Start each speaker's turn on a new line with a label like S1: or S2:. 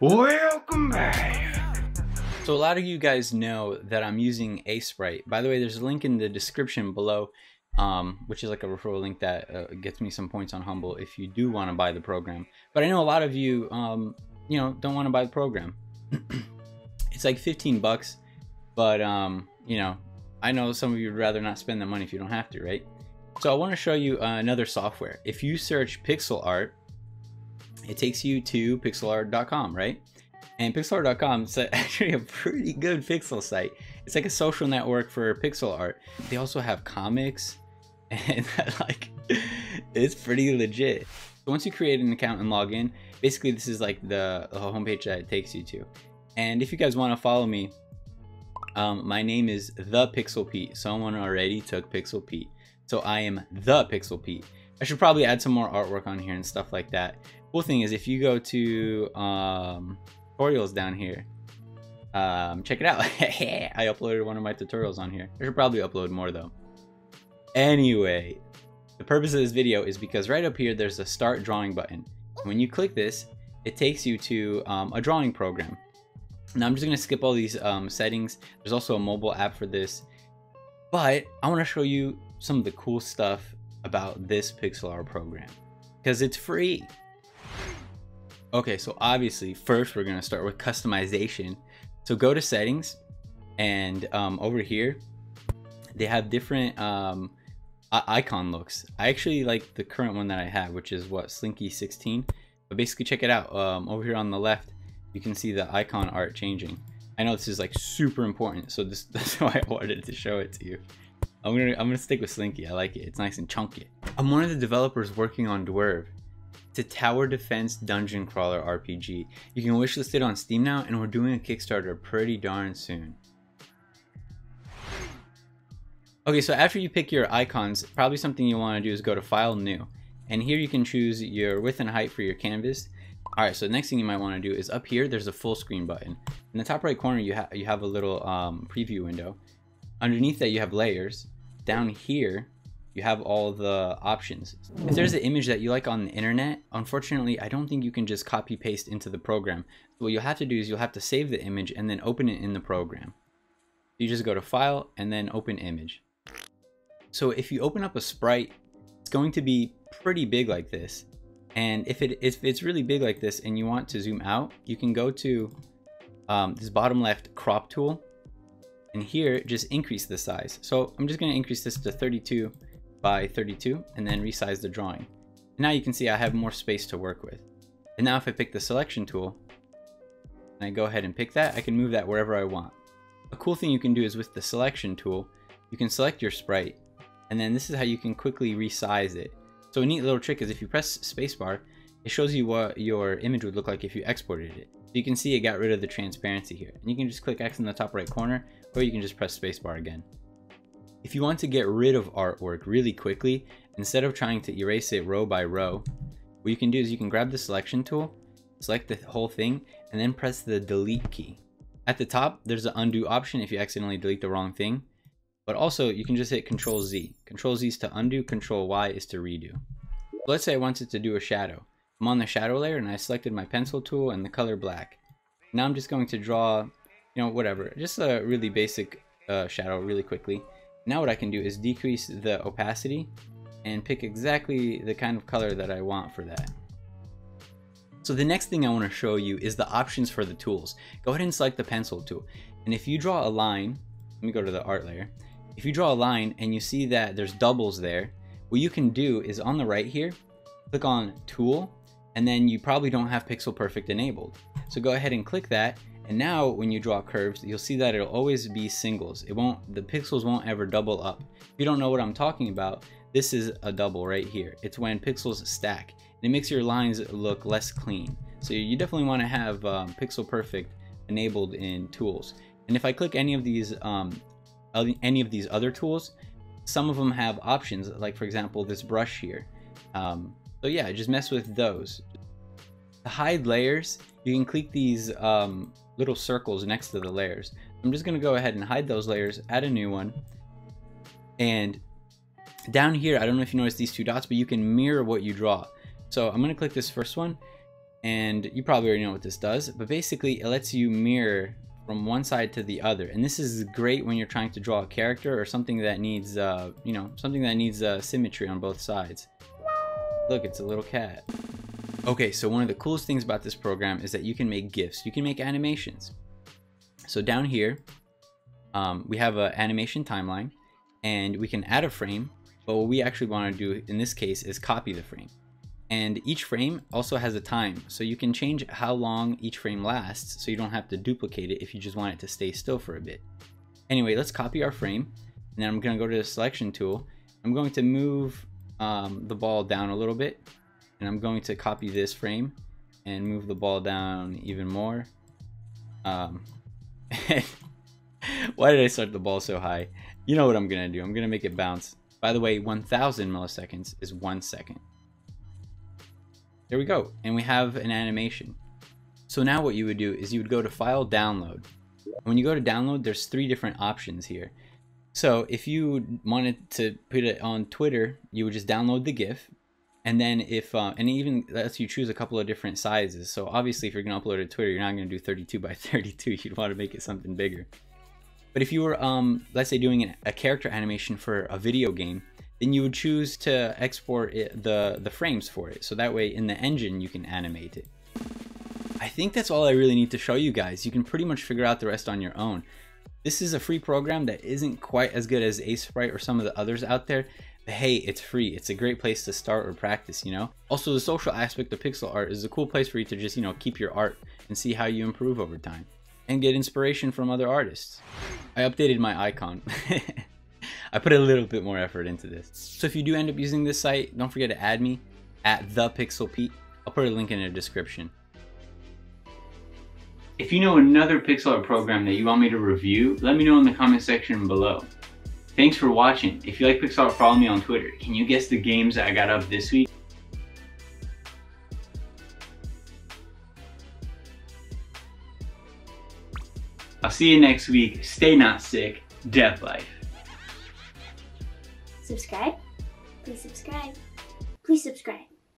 S1: Welcome back.
S2: So a lot of you guys know that I'm using a sprite. By the way, there's a link in the description below, which is like a referral link that gets me some points on Humble if you do want to buy the program. But I know a lot of you, don't want to buy the program. It's like 15 bucks, but I know some of you would rather not spend the money if you don't have to, right? So I want to show you another software. If you search Pixilart, it takes you to pixelart.com, right? And pixelart.com is actually a pretty good pixel site. It's like a social network for pixel art. They also have comics, and it's pretty legit. So once you create an account and log in, basically this is like the homepage that it takes you to. And if you guys want to follow me, my name is the pixelpete. Someone already took pixelpete, so I am the pixelpete. I should probably add some more artwork on here and stuff like that. Cool thing is, if you go to tutorials down here, check it out. I uploaded one of my tutorials on here. I should probably upload more though. Anyway, the purpose of this video is because right up here there's a start drawing button. When you click this, it takes you to a drawing program. Now I'm just going to skip all these settings. There's also a mobile app for this, but I want to show you some of the cool stuff about this Pixlr program because it's free. Okay, so obviously first we're going to start with customization. So go to settings, and over here they have different icon looks. I actually like the current one that I have, which is what, Slinky 16. But basically check it out. Over here on the left you can see the icon art changing. I know this is like super important, so that's why I wanted to show it to you. I'm gonna stick with Slinky. I like it. It's nice and chunky. I'm one of the developers working on Dwarf. It's a tower defense dungeon crawler RPG. You can wishlist it on Steam now, and we're doing a Kickstarter pretty darn soon. Okay, so after you pick your icons, probably something you want to do is go to File, New. And here you can choose your width and height for your canvas. Alright, so the next thing you might want to do is up here, there's a full screen button. In the top right corner, you have a little preview window. Underneath that, you have layers. Down here, you have all the options. If there's an image that you like on the internet, unfortunately, I don't think you can just copy paste into the program. So what you'll have to do is you'll have to save the image and then open it in the program. You just go to File and then Open Image. So if you open up a sprite, it's going to be pretty big like this. And if it's really big like this and you want to zoom out, you can go to this bottom left crop tool, and here just increase the size. So I'm just going to increase this to 32 by 32 and then resize the drawing. And now you can see I have more space to work with. And now if I pick the selection tool and I go ahead and pick that, I can move that wherever I want. A cool thing you can do is with the selection tool, you can select your sprite, and then this is how you can quickly resize it. So a neat little trick is if you press spacebar, it shows you what your image would look like if you exported it. So you can see it got rid of the transparency here. And you can just click X in the top right corner, or you can just press spacebar again. If you want to get rid of artwork really quickly, instead of trying to erase it row by row, what you can do is you can grab the selection tool, select the whole thing, and then press the delete key. At the top, there's an undo option if you accidentally delete the wrong thing. But also, you can just hit Control Z. Control Z is to undo, Control Y is to redo. So let's say I wanted to do a shadow. I'm on the shadow layer and I selected my pencil tool and the color black. Now I'm just going to draw, whatever, just a really basic shadow really quickly. Now what I can do is decrease the opacity and pick exactly the kind of color that I want for that. So the next thing I want to show you is the options for the tools. Go ahead and select the pencil tool. And if you draw a line, let me go to the art layer. If you draw a line and you see that there's doubles there, what you can do is on the right here, click on Tool, and then you probably don't have Pixel Perfect enabled. So go ahead and click that, and now when you draw curves, you'll see that it'll always be singles. The pixels won't ever double up. If you don't know what I'm talking about, this is a double right here. It's when pixels stack, and it makes your lines look less clean. So you definitely want to have Pixel Perfect enabled in tools. And if I click any of these other tools, some of them have options, like for example this brush here. So yeah, just mess with those. To hide layers, you can click these little circles next to the layers. I'm just going to go ahead and hide those layers, add a new one, and down here, I don't know if you notice these two dots, but you can mirror what you draw. So I'm going to click this first one, And you probably already know what this does, but basically it lets you mirror from one side to the other. And this is great when you're trying to draw a character or something that needs, something that needs symmetry on both sides. Look, it's a little cat. Okay, so one of the coolest things about this program is that you can make GIFs. You can make animations. So down here, we have an animation timeline, and we can add a frame, but what we actually want to do in this case is copy the frame. And each frame also has a time, so you can change how long each frame lasts, so you don't have to duplicate it if you just want it to stay still for a bit. Anyway, let's copy our frame, and then I'm going to go to the selection tool. I'm going to move the ball down a little bit, and I'm going to copy this frame and move the ball down even more. Why did I start the ball so high? You know what I'm gonna do. I'm gonna make it bounce. By the way, 1000 milliseconds is 1 second. There we go, and we have an animation. So now what you would do is you would go to File, Download. When you go to download, there's 3 different options here. So if you wanted to put it on Twitter, you would just download the GIF, and then if and it even lets you choose a couple of different sizes. So obviously, if you're gonna upload it to Twitter, you're not gonna do 32 by 32. You'd want to make it something bigger. But if you were, let's say, doing a character animation for a video game, then you would choose to export the frames for it. So that way, in the engine, you can animate it. I think that's all I really need to show you guys. You can pretty much figure out the rest on your own. This is a free program that isn't quite as good as Sprite or some of the others out there. But hey, it's free. It's a great place to start or practice, you know? Also, the social aspect of pixel art is a cool place for you to just, keep your art and see how you improve over time. And get inspiration from other artists. I updated my icon. I put a little bit more effort into this. So if you do end up using this site, don't forget to add me at @thepixelpete. I'll put a link in the description. If you know another pixel art program that you want me to review, let me know in the comment section below. Thanks for watching. If you like pixel art, follow me on Twitter. Can you guess the games that I got up this week? I'll see you next week. Stay not sick. Death life.
S3: Subscribe. Please subscribe. Please subscribe.